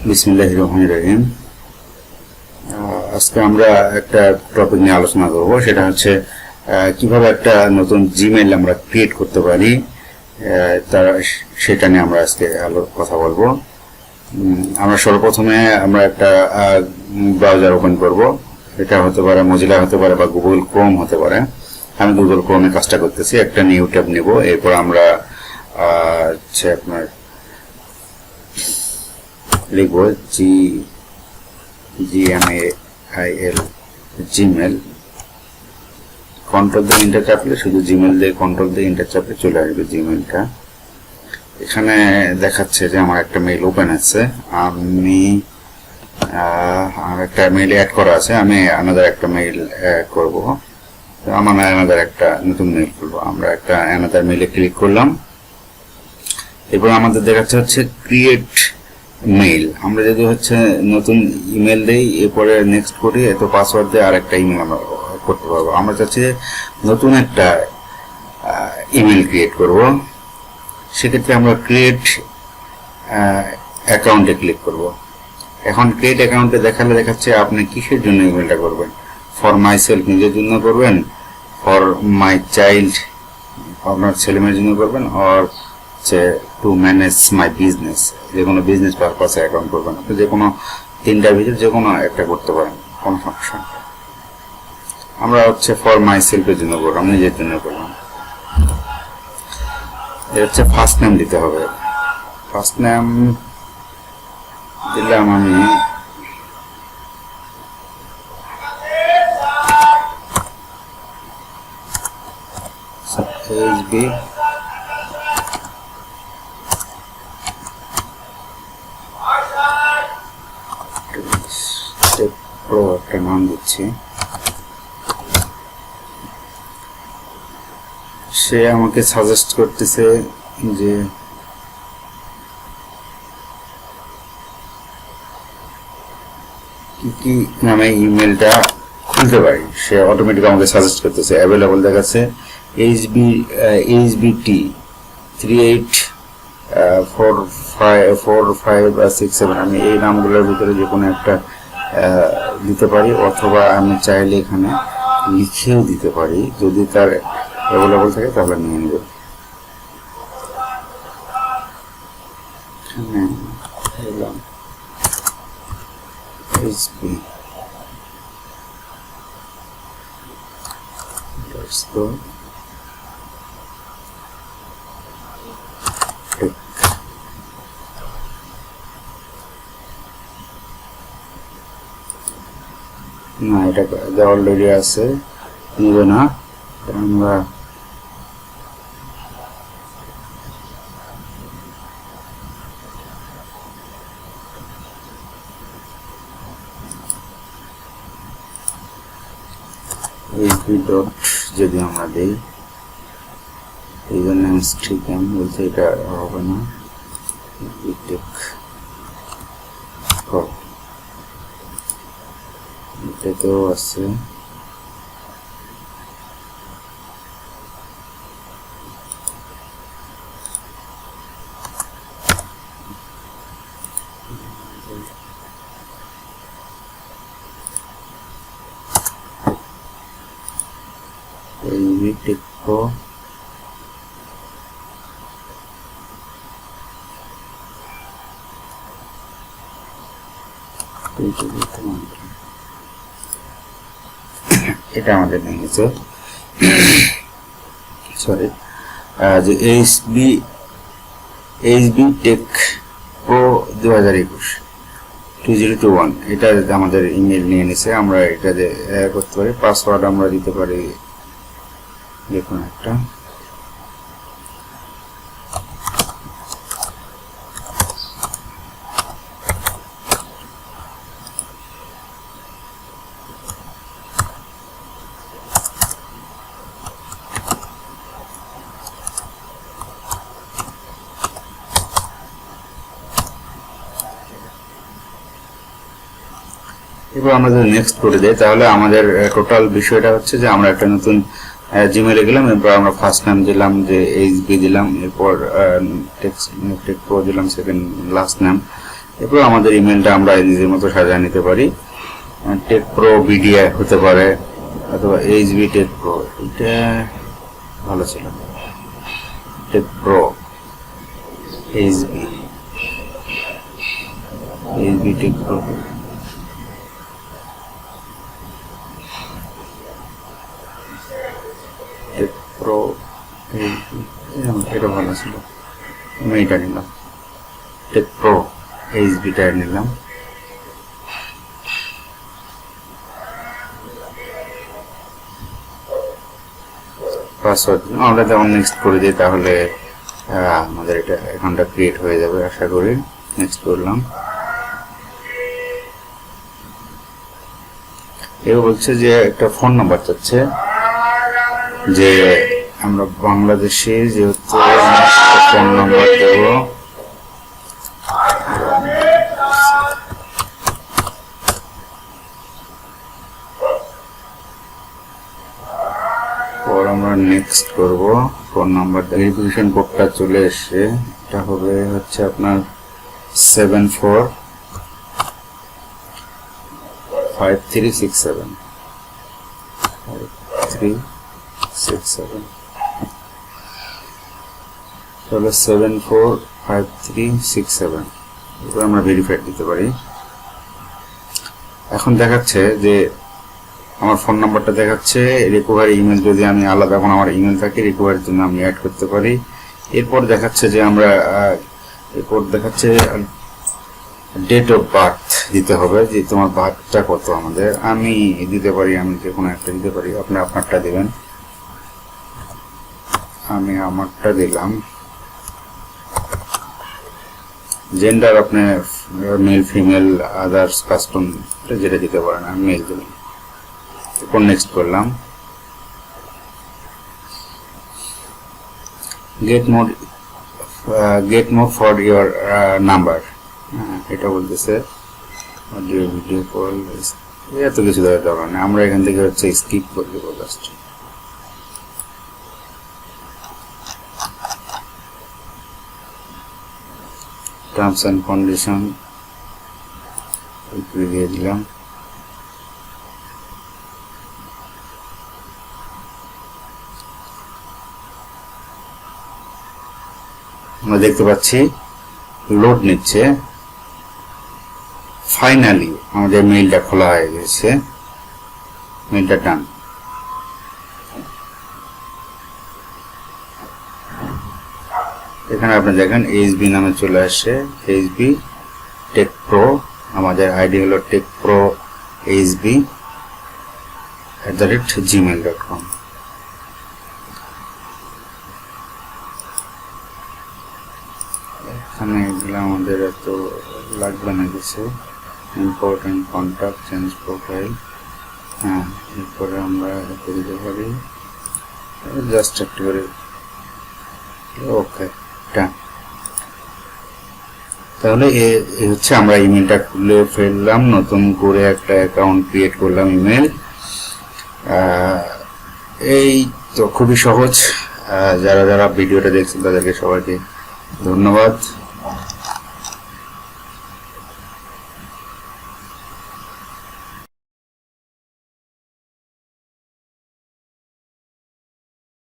বিসমিল্লাহির রহমানির রহিম। আজকে আমরা একটা টপিক নিয়ে আলোচনা করব, সেটা হচ্ছে কিভাবে একটা নতুন জিমেইল আমরা ক্রিয়েট করতে পারি, সেটা নিয়ে আমরা আজকে কথা বলবো। আমরা সর্বপ্রথমে আমরা একটা ব্রাউজার ওপেন করব। এটা হতে পারে মজিলা হতে পারে বা গুগল ক্রোম হতে পারে। আমি গুগল ক্রোমে কাজটা করতেছি। একটা নিউ ট্যাব নেব, এরপর আমরা হচ্ছে আপনার লিখব GMAIL জিমেল। কন্ট্রোল দিয়ে ইন্টার চাপলে, শুধু জিমেল দিয়ে কন্ট্রোল দিয়ে ইন্টার চাপলে চলে আসবে জিমেলটা। এখানে দেখাচ্ছে যে আমার একটা মেইল ওপেন আছে, আমার একটা মেইল অ্যাড করা আছে। আমি আনাদার একটা মেইল করব, আমার আনাদার একটা নতুন মেইল করবো। আমরা একটা আনাদার মেইলে ক্লিক করলাম। এরপর আমাদের দেখাচ্ছে হচ্ছে ক্রিয়েট মেইল। আমরা যদি হচ্ছে নতুন ইমেল দেই, এরপরে নেক্সট করি, এত পাসওয়ার্ড দিয়ে আর একটা ইমেল আমরা করতে পারবো। আমরা চাচ্ছি নতুন একটা ইমেল ক্রিয়েট করব। সেক্ষেত্রে আমরা ক্রিয়েট অ্যাকাউন্টে ক্লিক করব। এখন ক্রিয়েট অ্যাকাউন্টে দেখাচ্ছে আপনি কিসের জন্য ইমেলটা করবেন। ফর মাই সেলফ, নিজের জন্য করবেন, ফর মাই চাইল্ড, আপনার ছেলেমেয়ের জন্য করবেন, আর টু ম্যানেজ মাই বিজনেস, যে কোনো বিজনেস পারপাসে অ্যাকাউন্ট করবেন। আপনি যে কোনো তিনটার ভিতরে যে কোনো একটা করতে পারেন, কোনো সমস্যা। আমরা হচ্ছে ফর মাই সেলফের জন্য করলাম, নিজের জন্য করলাম। এটা হচ্ছে ফার্স্ট নেম দিতে হবে। ফার্স্ট নেম দিলাম আমি HB প্রো একটা নাম দিচ্ছি। সে আমাকে সাজেস্ট করতেছে যে কি নামে ইমেলটা খুলতে পারি। সে অটোমেটিক আমাকে সাজেস্ট করতেছে। অ্যাভেলেবল দেখাচ্ছে HBT 384567। আমি এই নামগুলোর ভিতরে যে কোনো একটা দিতে পারি, অথবা আমি চাইলে এখানে লিখেও দিতে পারি। যদি তার অ্যাভেলেবল থাকে তাহলে নিয়ে নেব। না, এটা অলরেডি আছে, নিবে না। আমরা যদি আমরা দিই, এই জন্য ঠিক আমি বলছি এটা হবে না। এটাতেও আছে। এটা আমাদের নিয়েছে, সরি, যে HB টেক প্রো 2021 এটা আমাদের ইমেল নিয়ে নিছে। আমরা এটা যে করতে পারি, পাসওয়ার্ড আমরা দিতে পারি দেখুন একটা। এবার আমরা যদি নেক্সট করে দিই, তাহলে আমাদের টোটাল বিষয়টা হচ্ছে যে আমরা একটা নতুন জিমেইলে গেলাম। এরপর আমরা ফার্স্ট নাম দিলাম যে HB দিলাম, এরপর টেক্সট প্রো দিলাম, সেকেন্ড লাস্ট নাম এরপর আমাদের ইমেলটা আমরা নিজের মতো সাজিয়ে নিতে পারি। টেক প্রো বিডিআই হতে পারে, অথবা এইচবি টেক প্রো, এটা ভালো ছিল। Take pro HB take pro, take pro এটা ভালো ছিল, আমি এটা নিলাম। টেক প্রো এইচবিটা নিলাম। পাসওয়ার্ড আমরা যখন নেক্সট করে দিই তাহলে আমাদের এটা অ্যাকাউন্টটা ক্রিয়েট হয়ে যাবে আশা করি। নেক্সট করলাম। এও বলছে যে একটা ফোন নাম্বার চাচ্ছে, যে আমরা বাংলাদেশে যেহেতু ফোন নাম্বার দেব। পর আমরা নেক্সট করব। ফোন নাম্বার ভেরিফিকেশন কোডটা চলে এসে, এটা হবে হচ্ছে আপনার 745367 5367, তাহলে 745367। এবার আমরা ভেরিফাইড দিতে পারি। এখন দেখাচ্ছে যে আমার ফোন নাম্বারটা দেখাচ্ছে, রিকভারি ইমেল যদি আমি আলাদা এখন আমার ইমেল থাকে রিকভারির জন্য আমি অ্যাড করতে পারি। এরপর দেখাচ্ছে যে আমরা এরপর দেখাচ্ছে ডেট অফ বার্থ দিতে হবে, যে তোমার বার্থটা কত আমাদের। আমি দিতে পারি, আমি যে কোনো একটা দিতে পারি, আপনি আপনারটা দেবেন। আমি আমারটা দিলাম। জেন্ডার আপনি মেল ফিমেল আদার্স কাস্টম যেটা দিতে পারেন, আমি মেল দিলাম। এরপর নেক্সট করলাম। Get more for your number, এটা বলতেছে অডিও ভিডিও কল, এত কিছু দেওয়ার দরকার নেই। আমরা এখান থেকে হচ্ছে স্কিপ করে দেবো জাস্ট। টার্মস অ্যান্ড কন্ডিশন দিয়ে দিলাম। আমরা দেখতে পাচ্ছি লোড নিচ্ছে। ফাইনালি আমাদের মেইলটা খোলা হয়ে গেছে, মেইলটা ডান। এখানে আপনি দেখেন এইচবি নামে চলে আসছে, এইচবি টেক প্রো। আমাদের আইডি হলো techpro@gmail.com। এখানে এগুলো আমাদের এত লাগবে না কিছু। ইম্পর্টেন্ট কন্ট্যাক্ট, চেঞ্জ প্রোফাইল, হ্যাঁ এরপরে আমরা এটা দিতে পারি জাস্ট একটু করে। ওকে, তাহলে এই হচ্ছে আমরা ইমেলটা খুলে ফেললাম, নতুন করে একটা অ্যাকাউন্ট ক্রিয়েট করলাম ইমেল। এই তো খুবই সহজ। যারা যারা ভিডিওটা দেখছেন তাদেরকে সবাইকে ধন্যবাদ।